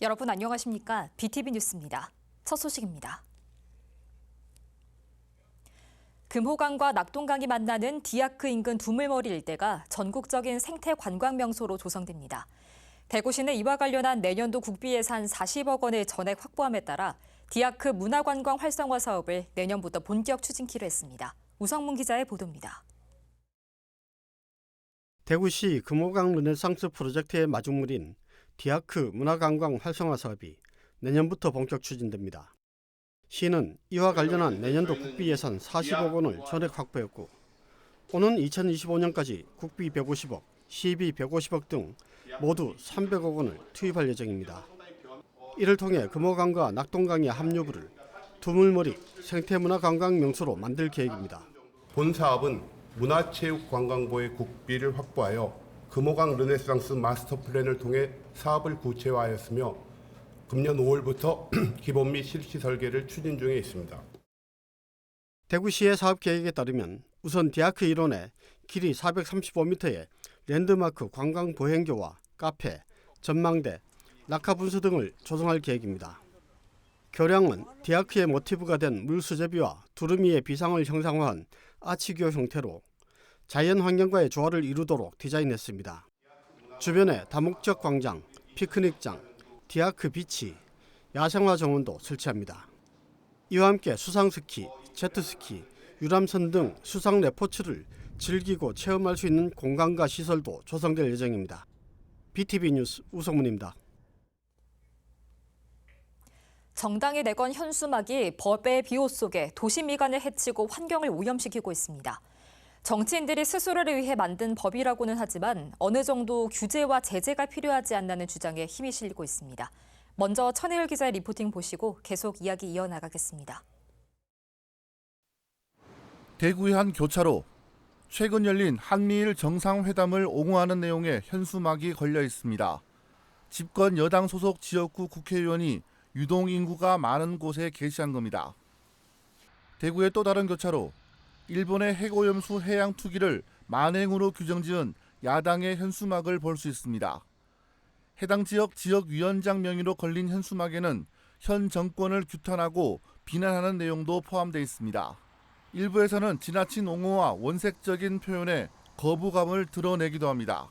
여러분 안녕하십니까? BTV 뉴스입니다. 첫 소식입니다. 금호강과 낙동강이 만나는 디아크 인근 두물머리 일대가 전국적인 생태 관광 명소로 조성됩니다. 대구시는 이와 관련한 내년도 국비 예산 40억 원을 전액 확보함에 따라 디아크 문화관광 활성화 사업을 내년부터 본격 추진키로 했습니다. 우성문 기자의 보도입니다. 대구시 금호강 르네상스 프로젝트의 마중물인 디아크 문화관광 활성화 사업이 내년부터 본격 추진됩니다. 시는 이와 관련한 내년도 국비 예산 40억 원을 전액 확보했고 오는 2025년까지 국비 150억, 시비 150억 등 모두 300억 원을 투입할 예정입니다. 이를 통해 금호강과 낙동강의 합류부를 두물머리 생태문화관광 명소로 만들 계획입니다. 본 사업은 문화체육관광부의 국비를 확보하여 금호강 르네상스 마스터 플랜을 통해 사업을 구체화하였으며 금년 5월부터 기본 및 실시 설계를 추진 중에 있습니다. 대구시의 사업 계획에 따르면 우선 디아크 일원에 길이 435m의 랜드마크 관광 보행교와 카페, 전망대, 낙하분수 등을 조성할 계획입니다. 교량은 디아크의 모티브가 된 물수제비와 두루미의 비상을 형상화한 아치교 형태로 자연 환경과의 조화를 이루도록 디자인했습니다. 주변에 다목적 광장, 피크닉장, 디아크 비치, 야생화 정원도 설치합니다. 이와 함께 수상스키, 제트스키, 유람선 등 수상 레포츠를 즐기고 체험할 수 있는 공간과 시설도 조성될 예정입니다. BTV 뉴스 우성문입니다. 정당이 내건 현수막이 법의 비호 속에 도시 미관을 해치고 환경을 오염시키고 있습니다. 정치인들이 스스로를 위해 만든 법이라고는 하지만 어느 정도 규제와 제재가 필요하지 않나는 주장에 힘이 실리고 있습니다. 먼저 천혜율 기자의 리포팅 보시고 계속 이야기 이어나가겠습니다. 대구의 한 교차로, 최근 열린 한미일 정상회담을 옹호하는 내용의 현수막이 걸려 있습니다. 집권 여당 소속 지역구 국회의원이 유동 인구가 많은 곳에 게시한 겁니다. 대구의 또 다른 교차로, 일본의 핵오염수 해양 투기를 만행으로 규정지은 야당의 현수막을 볼 수 있습니다. 해당 지역 지역위원장 명의로 걸린 현수막에는 현 정권을 규탄하고 비난하는 내용도 포함되어 있습니다. 일부에서는 지나친 옹호와 원색적인 표현에 거부감을 드러내기도 합니다.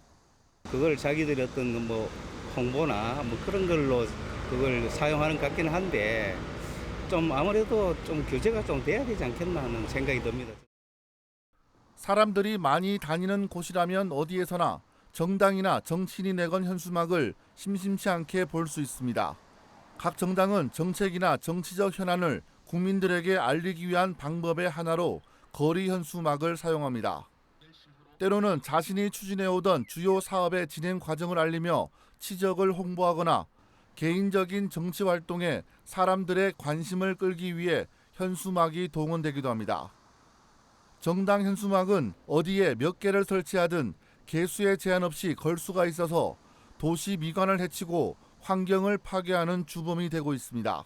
그걸 자기들이 어떤 홍보나 그런 걸로 그걸 사용하는 것 같기는 한데 좀 아무래도 좀 규제가 좀 돼야 되지 않겠나 하는 생각이 듭니다. 사람들이 많이 다니는 곳이라면 어디에서나 정당이나 정치인이 내건 현수막을 심심치 않게 볼 수 있습니다. 각 정당은 정책이나 정치적 현안을 국민들에게 알리기 위한 방법의 하나로 거리 현수막을 사용합니다. 때로는 자신이 추진해오던 주요 사업의 진행 과정을 알리며 치적을 홍보하거나 개인적인 정치 활동에 사람들의 관심을 끌기 위해 현수막이 동원되기도 합니다. 정당 현수막은 어디에 몇 개를 설치하든 개수에 제한 없이 걸 수가 있어서 도시 미관을 해치고 환경을 파괴하는 주범이 되고 있습니다.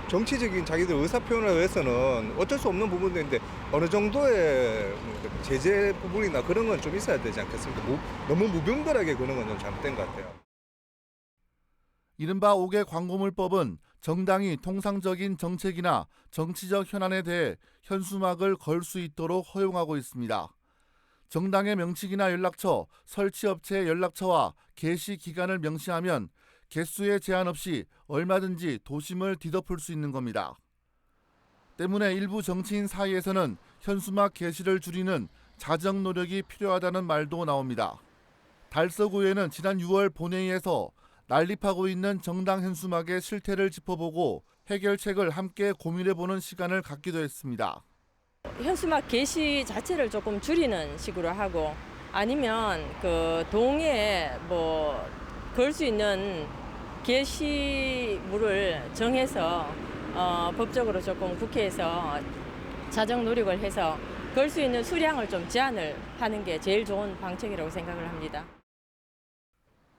정치적인 자기들 의사표현을 위해서는 어쩔 수 없는 부분도 있는데 어느 정도의 제재 부분이나 그런 건 좀 있어야 되지 않겠습니까? 너무 무분별하게 그런 건 좀 잘못된 것 같아요. 이른바 5개 광고물법은 정당이 통상적인 정책이나 정치적 현안에 대해 현수막을 걸 수 있도록 허용하고 있습니다. 정당의 명칭이나 연락처, 설치업체의 연락처와 게시 기간을 명시하면 개수에 제한 없이 얼마든지 도심을 뒤덮을 수 있는 겁니다. 때문에 일부 정치인 사이에서는 현수막 게시를 줄이는 자정 노력이 필요하다는 말도 나옵니다. 달서구에는 지난 6월 본회의에서 난립하고 있는 정당 현수막의 실태를 짚어보고 해결책을 함께 고민해보는 시간을 갖기도 했습니다. 현수막 게시 자체를 조금 줄이는 식으로 하고 아니면 그 동에 걸 수 있는 게시물을 정해서 법적으로 조금 국회에서 자정 노력을 해서 걸 수 있는 수량을 좀 제한을 하는 게 제일 좋은 방책이라고 생각을 합니다.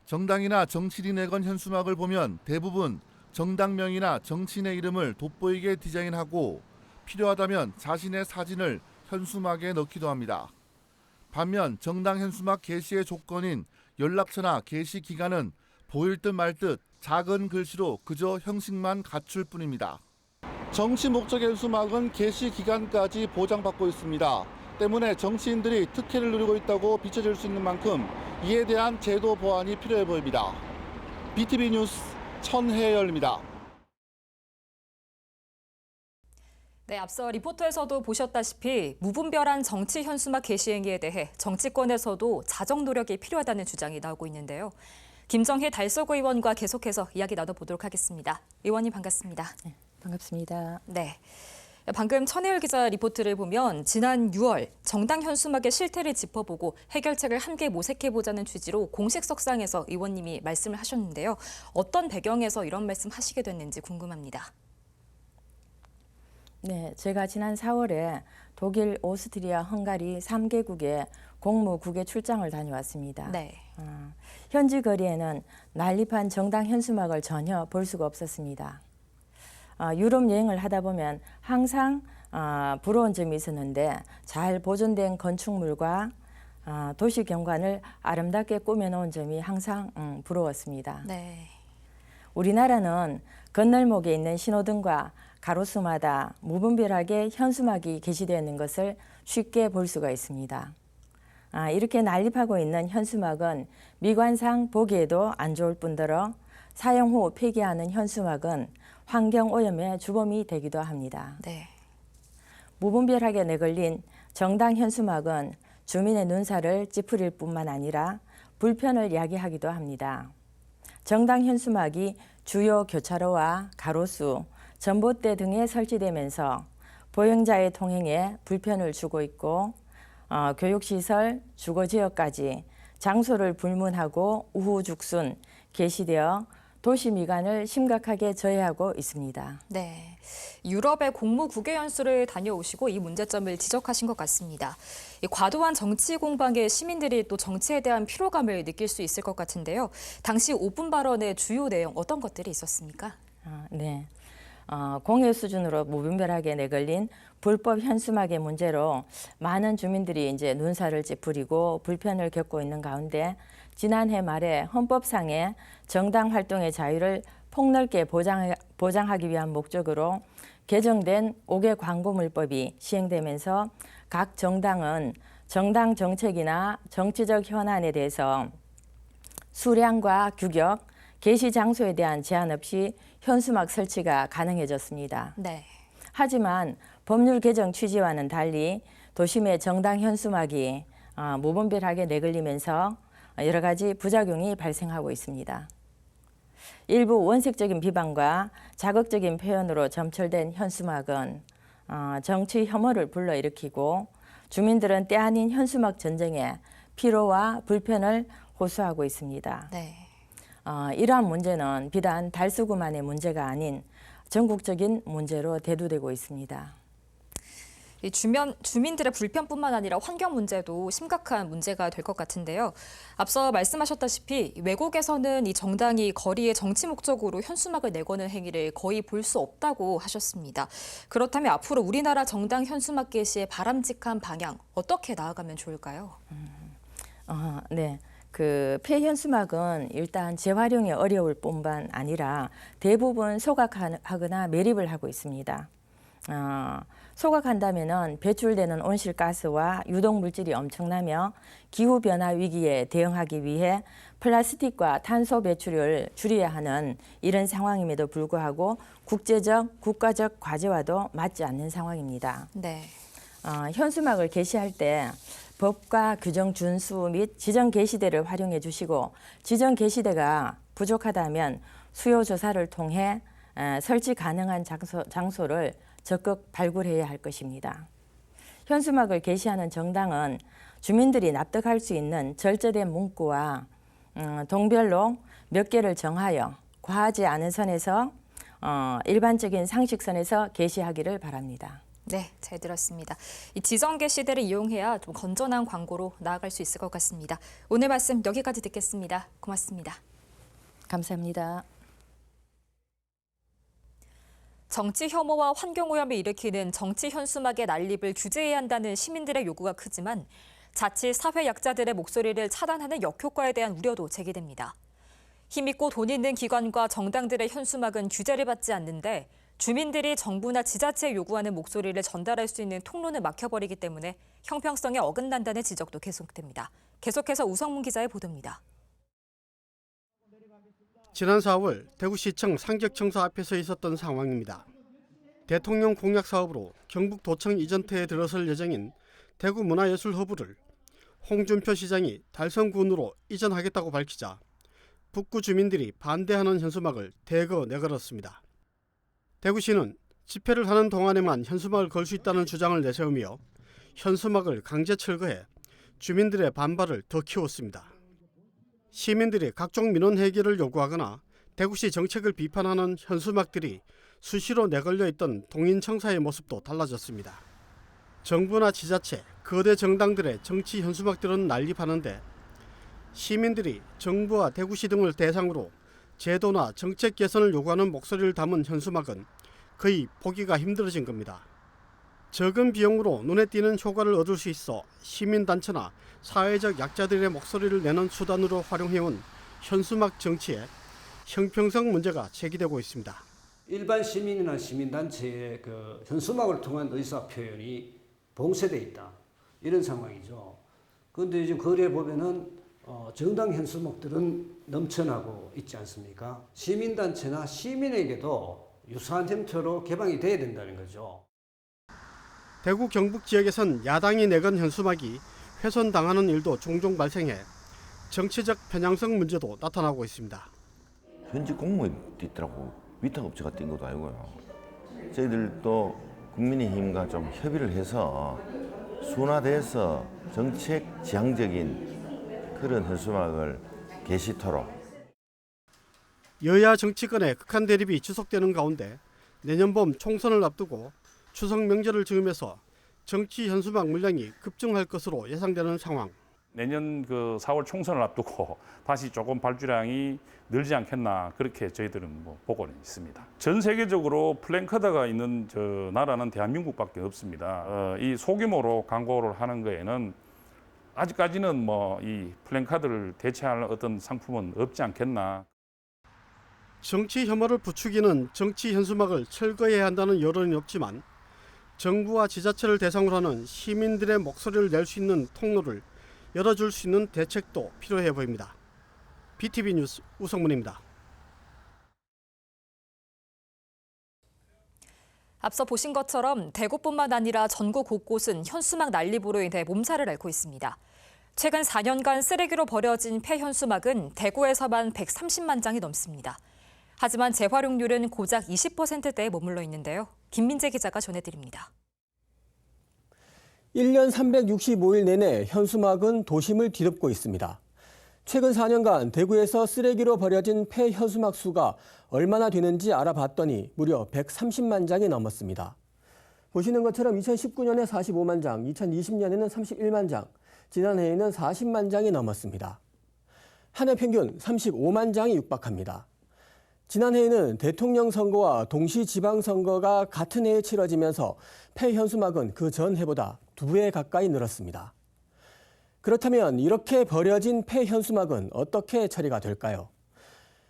정당이나 정치인이 내건 현수막을 보면 대부분 정당명이나 정치인의 이름을 돋보이게 디자인하고 필요하다면 자신의 사진을 현수막에 넣기도 합니다. 반면 정당 현수막 게시의 조건인 연락처나 게시 기간은 보일 듯 말 듯 작은 글씨로 그저 형식만 갖출 뿐입니다. 정치 목적의 현수막은 개시 기간까지 보장받고 있습니다. 때문에 정치인들이 특혜를 누리고 있다고 비춰질 수 있는 만큼 이에 대한 제도 보완이 필요해 보입니다. BTV 뉴스 천혜열입니다. 네, 앞서 리포터에서도 보셨다시피 무분별한 정치 현수막 게시 행위에 대해 정치권에서도 자정 노력이 필요하다는 주장이 나오고 있는데요. 김정희 달서구 의원과 계속해서 이야기 나눠보도록 하겠습니다. 의원님 반갑습니다. 네, 반갑습니다. 네. 방금 천혜열 기자 리포트를 보면 지난 6월 정당 현수막의 실태를 짚어보고 해결책을 함께 모색해보자는 취지로 공식 석상에서 의원님이 말씀을 하셨는데요. 어떤 배경에서 이런 말씀 하시게 됐는지 궁금합니다. 네, 제가 지난 4월에 독일, 오스트리아, 헝가리 3개국에 공무 국외 출장을 다녀왔습니다. 네. 현지 거리에는 난립한 정당 현수막을 전혀 볼 수가 없었습니다. 유럽 여행을 하다 보면 항상 부러운 점이 있었는데 잘 보존된 건축물과 도시 경관을 아름답게 꾸며놓은 점이 항상 부러웠습니다. 네. 우리나라는 건널목에 있는 신호등과 가로수마다 무분별하게 현수막이 게시되어 있는 것을 쉽게 볼 수가 있습니다. 이렇게 난립하고 있는 현수막은 미관상 보기에도 안 좋을 뿐더러 사용 후 폐기하는 현수막은 환경오염의 주범이 되기도 합니다. 네. 무분별하게 내걸린 정당 현수막은 주민의 눈살을 찌푸릴 뿐만 아니라 불편을 야기하기도 합니다. 정당 현수막이 주요 교차로와 가로수, 전봇대 등에 설치되면서 보행자의 통행에 불편을 주고 있고 교육시설, 주거지역까지 장소를 불문하고 우후죽순 게시되어 도시 미관을 심각하게 저해하고 있습니다. 네. 유럽의 공무 국외 연수를 다녀오시고 이 문제점을 지적하신 것 같습니다. 이 과도한 정치 공방에 시민들이 또 정치에 대한 피로감을 느낄 수 있을 것 같은데요. 당시 오픈 발언의 주요 내용 어떤 것들이 있었습니까? 네. 공여 수준으로 무분별하게 내걸린 불법 현수막의 문제로 많은 주민들이 이제 눈살을 찌푸리고 불편을 겪고 있는 가운데 지난해 말에 헌법상의 정당 활동의 자유를 폭넓게 보장하기 위한 목적으로 개정된 5개 광고물법이 시행되면서 각 정당은 정당 정책이나 정치적 현안에 대해서 수량과 규격, 게시 장소에 대한 제한 없이 현수막 설치가 가능해졌습니다. 네. 하지만 법률 개정 취지와는 달리 도심의 정당 현수막이 무분별하게 내걸리면서 여러 가지 부작용이 발생하고 있습니다. 일부 원색적인 비방과 자극적인 표현으로 점철된 현수막은 정치 혐오를 불러일으키고 주민들은 때 아닌 현수막 전쟁에 피로와 불편을 호소하고 있습니다. 네. 이러한 문제는 비단 달서구만의 문제가 아닌 전국적인 문제로 대두되고 있습니다. 이 주민들의 불편뿐만 아니라 환경 문제도 심각한 문제가 될 것 같은데요. 앞서 말씀하셨다시피 외국에서는 이 정당이 거리에 정치 목적으로 현수막을 내거는 행위를 거의 볼 수 없다고 하셨습니다. 그렇다면 앞으로 우리나라 정당 현수막 게시의 바람직한 방향 어떻게 나아가면 좋을까요? 네. 그 폐현수막은 일단 재활용이 어려울 뿐만 아니라 대부분 소각하거나 매립을 하고 있습니다. 소각한다면은 배출되는 온실가스와 유독물질이 엄청나며 기후변화 위기에 대응하기 위해 플라스틱과 탄소 배출을 줄여야 하는 이런 상황임에도 불구하고 국제적, 국가적 과제와도 맞지 않는 상황입니다. 네. 현수막을 게시할 때 법과 규정 준수 및 지정 게시대를 활용해 주시고 지정 게시대가 부족하다면 수요 조사를 통해 설치 가능한 장소를 적극 발굴해야 할 것입니다. 현수막을 게시하는 정당은 주민들이 납득할 수 있는 절제된 문구와 동별로 몇 개를 정하여 과하지 않은 선에서 일반적인 상식선에서 게시하기를 바랍니다. 네, 잘 들었습니다. 이 지정 게시대를 이용해야 좀 건전한 광고로 나아갈 수 있을 것 같습니다. 오늘 말씀 여기까지 듣겠습니다. 고맙습니다. 감사합니다. 정치 혐오와 환경 오염을 일으키는 정치 현수막의 난립을 규제해야 한다는 시민들의 요구가 크지만 자칫 사회 약자들의 목소리를 차단하는 역효과에 대한 우려도 제기됩니다. 힘있고 돈 있는 기관과 정당들의 현수막은 규제를 받지 않는데 주민들이 정부나 지자체에 요구하는 목소리를 전달할 수 있는 통로는 막혀버리기 때문에 형평성에 어긋난다는 지적도 계속됩니다. 계속해서 우성문 기자의 보도입니다. 지난 4월 대구시청 상적청사 앞에서 있었던 상황입니다. 대통령 공약 사업으로 경북도청 이전터에 들어설 예정인 대구문화예술허브를 홍준표 시장이 달성군으로 이전하겠다고 밝히자 북구 주민들이 반대하는 현수막을 대거 내걸었습니다. 대구시는 집회를 하는 동안에만 현수막을 걸 수 있다는 주장을 내세우며 현수막을 강제 철거해 주민들의 반발을 더 키웠습니다. 시민들이 각종 민원 해결을 요구하거나 대구시 정책을 비판하는 현수막들이 수시로 내걸려 있던 동인청사의 모습도 달라졌습니다. 정부나 지자체, 거대 정당들의 정치 현수막들은 난립하는데 시민들이 정부와 대구시 등을 대상으로 제도나 정책 개선을 요구하는 목소리를 담은 현수막은 거의 보기가 힘들어진 겁니다. 적은 비용으로 눈에 띄는 효과를 얻을 수 있어 시민단체나 사회적 약자들의 목소리를 내는 수단으로 활용해온 현수막 정치에 형평성 문제가 제기되고 있습니다. 일반 시민이나 시민단체의 현수막을 통한 의사표현이 봉쇄되어 있다. 이런 상황이죠. 그런데 이제 거리에 보면은 정당 현수막들은 넘쳐나고 있지 않습니까? 시민단체나 시민에게도 유사한 형태로 개방이 돼야 된다는 거죠. 대구 경북 지역에선 야당이 내건 현수막이 훼손당하는 일도 종종 발생해 정치적 편향성 문제도 나타나고 있습니다. 현직 공무원이 있더라고. 위탁 업체가 뛴 것도 아니고요. 저희들도 국민의힘과 좀 협의를 해서 순화돼서 정책 지향적인 그런 현수막을 게시토록. 여야 정치권의 극한 대립이 지속되는 가운데 내년 봄 총선을 앞두고 추석 명절을 즈음해서 정치 현수막 물량이 급증할 것으로 예상되는 상황. 내년 4월 총선을 앞두고 다시 조금 발주량이 늘지 않겠나 그렇게 저희들은 보고는 있습니다. 전 세계적으로 플랜카드가 있는 나라는 대한민국밖에 없습니다. 이 소규모로 광고를 하는 거에는 아직까지는 이 플랜카드를 대체할 어떤 상품은 없지 않겠나. 정치 혐오를 부추기는 정치 현수막을 철거해야 한다는 여론이 없지만 정부와 지자체를 대상으로 하는 시민들의 목소리를 낼 수 있는 통로를 열어줄 수 있는 대책도 필요해 보입니다. BTV 뉴스 우성문입니다. 앞서 보신 것처럼 대구뿐만 아니라 전국 곳곳은 현수막 난립으로 인해 몸살을 앓고 있습니다. 최근 4년간 쓰레기로 버려진 폐현수막은 대구에서만 130만 장이 넘습니다. 하지만 재활용률은 고작 20%대에 머물러 있는데요. 김민재 기자가 전해드립니다. 1년 365일 내내 현수막은 도심을 뒤덮고 있습니다. 최근 4년간 대구에서 쓰레기로 버려진 폐현수막 수가 얼마나 되는지 알아봤더니 무려 130만 장이 넘었습니다. 보시는 것처럼 2019년에 45만 장, 2020년에는 31만 장, 지난해에는 40만 장이 넘었습니다. 한 해 평균 35만 장이 육박합니다. 지난해에는 대통령 선거와 동시 지방선거가 같은 해에 치러지면서 폐현수막은 그 전해보다 2배 가까이 늘었습니다. 그렇다면 이렇게 버려진 폐현수막은 어떻게 처리가 될까요?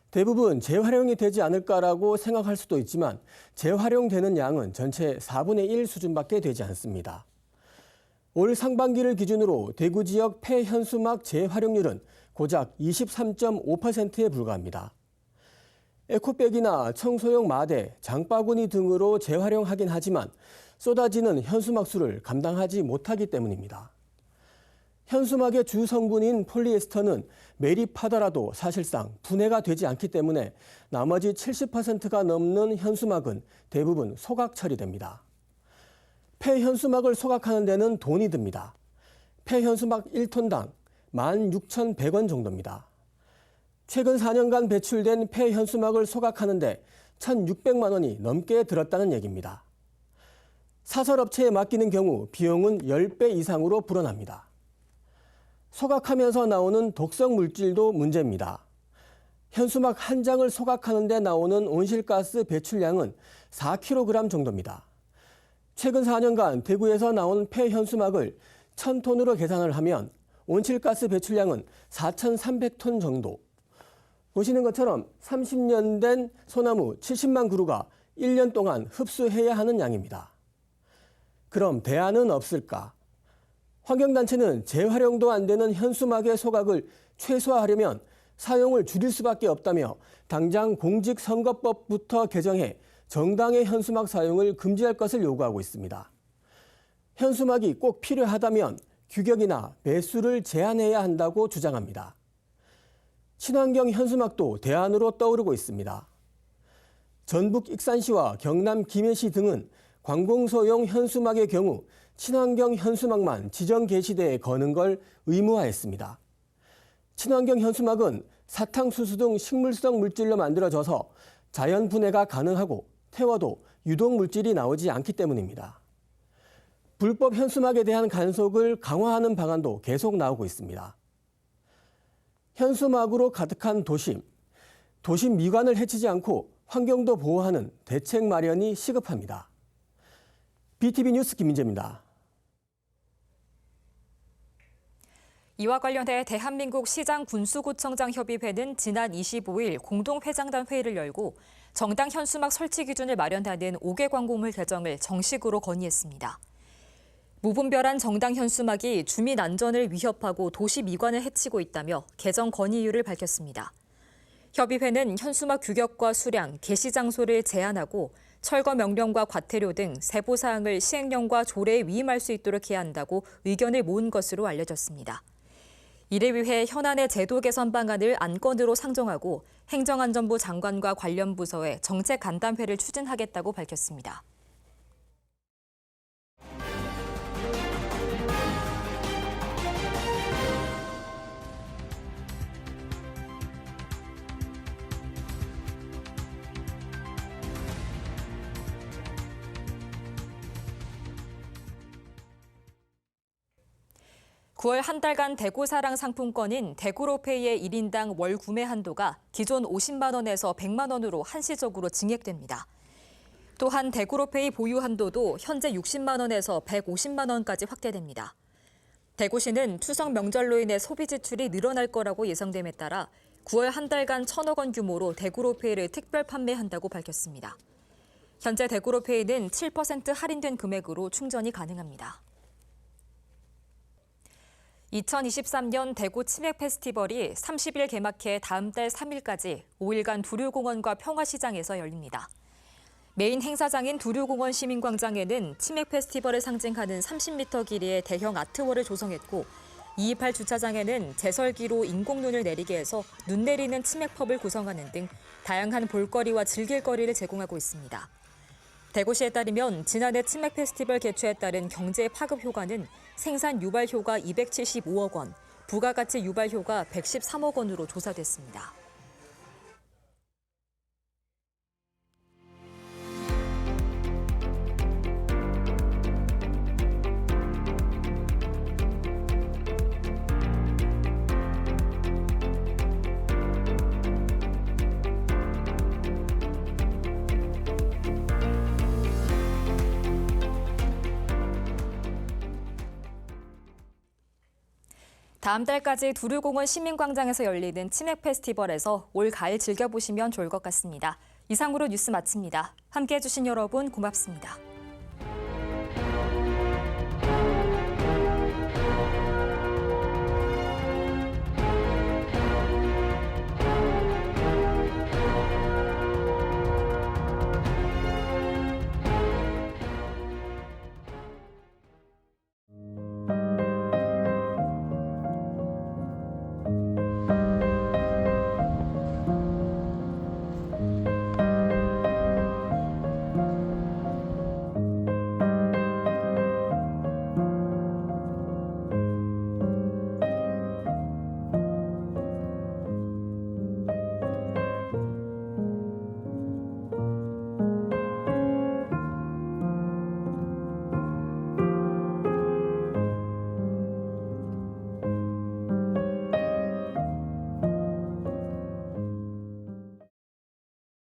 대부분 재활용이 되지 않을까라고 생각할 수도 있지만 재활용되는 양은 전체 4분의 1 수준밖에 되지 않습니다. 올 상반기를 기준으로 대구 지역 폐현수막 재활용률은 고작 23.5%에 불과합니다. 에코백이나 청소용 마대, 장바구니 등으로 재활용하긴 하지만 쏟아지는 현수막 수를 감당하지 못하기 때문입니다. 현수막의 주 성분인 폴리에스터는 매립하더라도 사실상 분해가 되지 않기 때문에 나머지 70%가 넘는 현수막은 대부분 소각 처리됩니다. 폐현수막을 소각하는 데는 돈이 듭니다. 폐현수막 1톤당 16,100원 정도입니다. 최근 4년간 배출된 폐현수막을 소각하는데 1,600만 원이 넘게 들었다는 얘기입니다. 사설업체에 맡기는 경우 비용은 10배 이상으로 불어납니다. 소각하면서 나오는 독성 물질도 문제입니다. 현수막 한 장을 소각하는 데 나오는 온실가스 배출량은 4kg 정도입니다. 최근 4년간 대구에서 나온 폐현수막을 1,000톤으로 계산을 하면 온실가스 배출량은 4,300톤 정도. 보시는 것처럼 30년 된 소나무 70만 그루가 1년 동안 흡수해야 하는 양입니다. 그럼 대안은 없을까? 환경단체는 재활용도 안 되는 현수막의 소각을 최소화하려면 사용을 줄일 수밖에 없다며 당장 공직선거법부터 개정해 정당의 현수막 사용을 금지할 것을 요구하고 있습니다. 현수막이 꼭 필요하다면 규격이나 매수를 제한해야 한다고 주장합니다. 친환경 현수막도 대안으로 떠오르고 있습니다. 전북 익산시와 경남 김해시 등은 관공서용 현수막의 경우 친환경 현수막만 지정 게시대에 거는 걸 의무화했습니다. 친환경 현수막은 사탕수수 등 식물성 물질로 만들어져서 자연 분해가 가능하고 태워도 유독 물질이 나오지 않기 때문입니다. 불법 현수막에 대한 간섭을 강화하는 방안도 계속 나오고 있습니다. 현수막으로 가득한 도심 미관을 해치지 않고 환경도 보호하는 대책 마련이 시급합니다. BTV 뉴스 김민재입니다. 이와 관련해 대한민국 시장군수구청장 협의회는 지난 25일 공동회장단 회의를 열고 정당 현수막 설치 기준을 마련하는 5개 광고물 개정을 정식으로 건의했습니다. 무분별한 정당 현수막이 주민 안전을 위협하고 도시 미관을 해치고 있다며 개정 건의 이유를 밝혔습니다. 협의회는 현수막 규격과 수량, 게시 장소를 제한하고 철거 명령과 과태료 등 세부 사항을 시행령과 조례에 위임할 수 있도록 해야 한다고 의견을 모은 것으로 알려졌습니다. 이를 위해 현안의 제도 개선 방안을 안건으로 상정하고 행정안전부 장관과 관련 부서에 정책 간담회를 추진하겠다고 밝혔습니다. (9월) 한 달간 대구사랑 상품권인 대구로페이의 1인당 월 구매 한도가 기존 50만 원에서 100만 원으로 한시적으로 증액됩니다. 또한 대구로페이 보유 한도도 현재 60만 원에서 150만 원까지 확대됩니다. 대구시는 추석 명절로 인해 소비 지출이 늘어날 거라고 예상됨에 따라 9월 한 달간 1,000억 원 규모로 대구로페이를 특별 판매한다고 밝혔습니다. 현재 대구로페이는 7% 할인된 금액으로 충전이 가능합니다. 2023년 대구 치맥 페스티벌이 30일 개막해 다음 달 3일까지 5일간 두류공원과 평화시장에서 열립니다. 메인 행사장인 두류공원 시민광장에는 치맥 페스티벌을 상징하는 30m 길이의 대형 아트월을 조성했고 228 주차장에는 제설기로 인공눈을 내리게 해서 눈 내리는 치맥펍을 구성하는 등 다양한 볼거리와 즐길거리를 제공하고 있습니다. 대구시에 따르면 지난해 치맥 페스티벌 개최에 따른 경제 파급 효과는 생산 유발 효과 275억 원, 부가가치 유발 효과 113억 원으로 조사됐습니다. 다음 달까지 두류공원 시민광장에서 열리는 치맥 페스티벌에서 올 가을 즐겨보시면 좋을 것 같습니다. 이상으로 뉴스 마칩니다. 함께해 주신 여러분 고맙습니다.